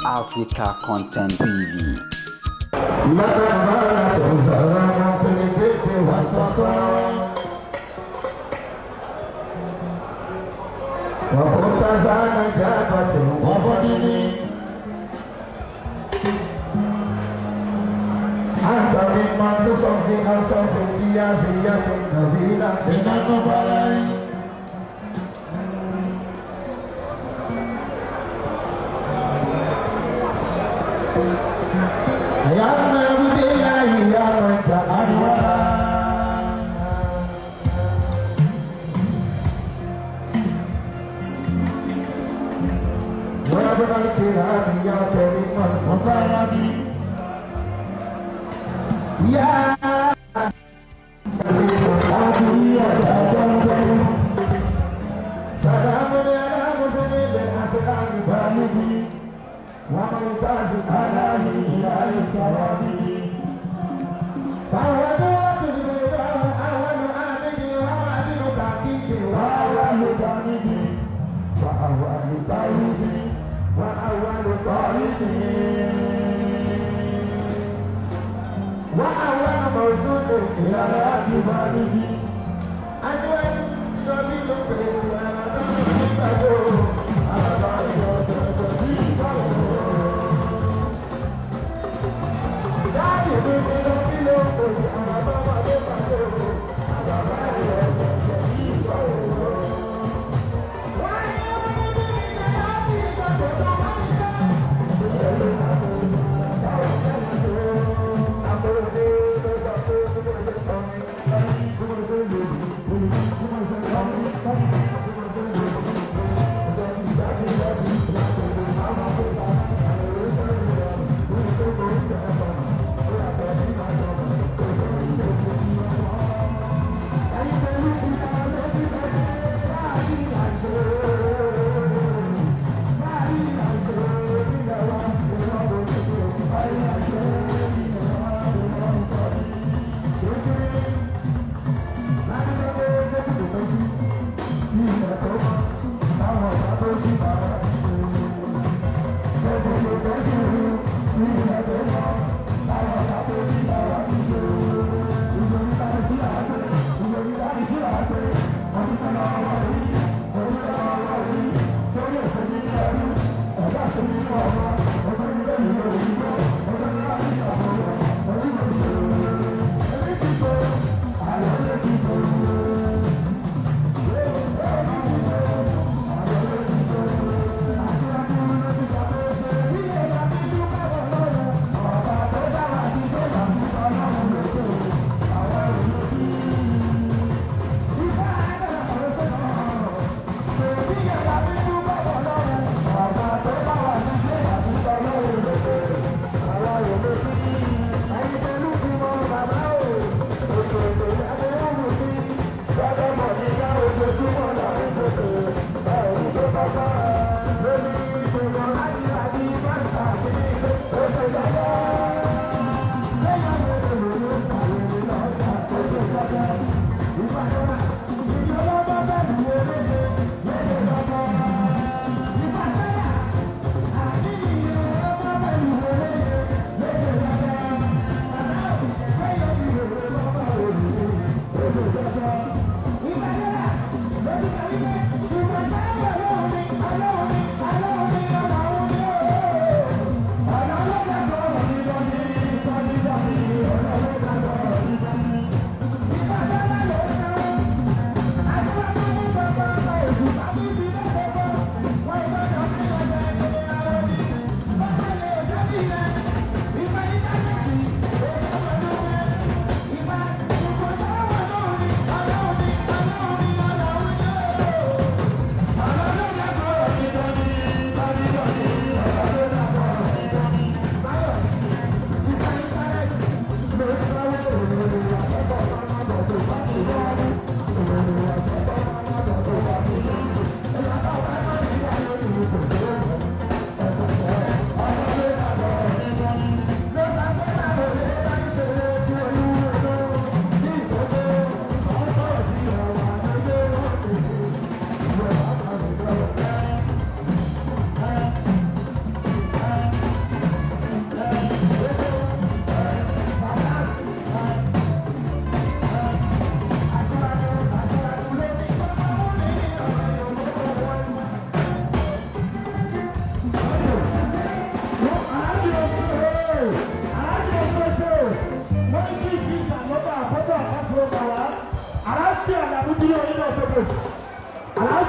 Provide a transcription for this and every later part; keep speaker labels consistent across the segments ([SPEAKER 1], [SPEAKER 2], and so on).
[SPEAKER 1] Africa Content TV.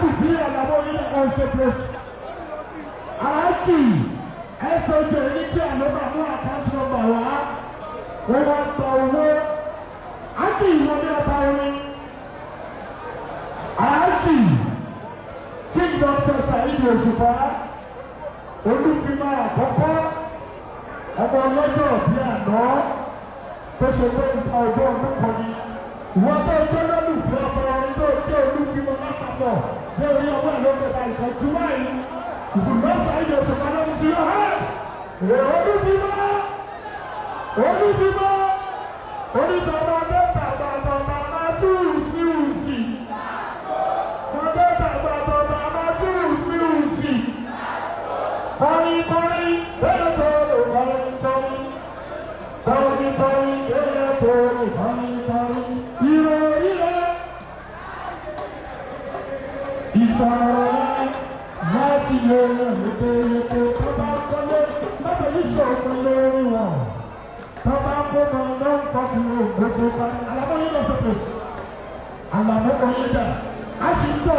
[SPEAKER 2] kù sí àlàbọ̀ yìí ní ọ̀sẹ̀ place. Aláàjì ẹ̀sọ́ jẹ́ ní kí àlọ́bà mú àkáǹtì nọ́mbà wá. Wọ́n wá gba owó. Ájì ìwọ ní ọba orin. Aláàjì King Dr. Saheed Òṣùpá Olúfimá àkọ́kọ́ ọmọ ọlọ́jọ́ bí àná tó ṣe pé nǹkan ọgbọ́n ọdún kan ni. Ìwọ́n tó jẹ́ lólùfẹ́ ọmọ orin tó jẹ́ Olúfimá lápapọ̀ ní orí ọwọ́ ẹ̀ ló ń bẹ̀rẹ̀ ìṣẹ́jú báyìí. Ìbùdó Saheed Òṣùpá ló ń sí ọ̀hẹ́. Olúfimá onítọ̀ọ̀mọ́ mẹ́ta gbàgbọ́ màmá túùsì ùsì. Mọ̀mẹ́ta gbàgbọ́ màmá túùsì ùsì. Kọrin bẹ́ẹ̀ tó lò kọrin. Kọrin bẹ́ẹ̀ tó lò kọrin. Ìròyìn rẹ̀ ìsọ̀rọ̀ rẹ̀ láti lè lédè tó bá kọ́lé lọ́pọ̀ ìṣòro lórí wọn. Tó bá kó mọ̀ náà ń pọ̀ fún ògbó tó bá. Àlàbọ̀ yìí lọ sọ́kè. Àlàbọ̀ yìí dà. A sì ń tọ̀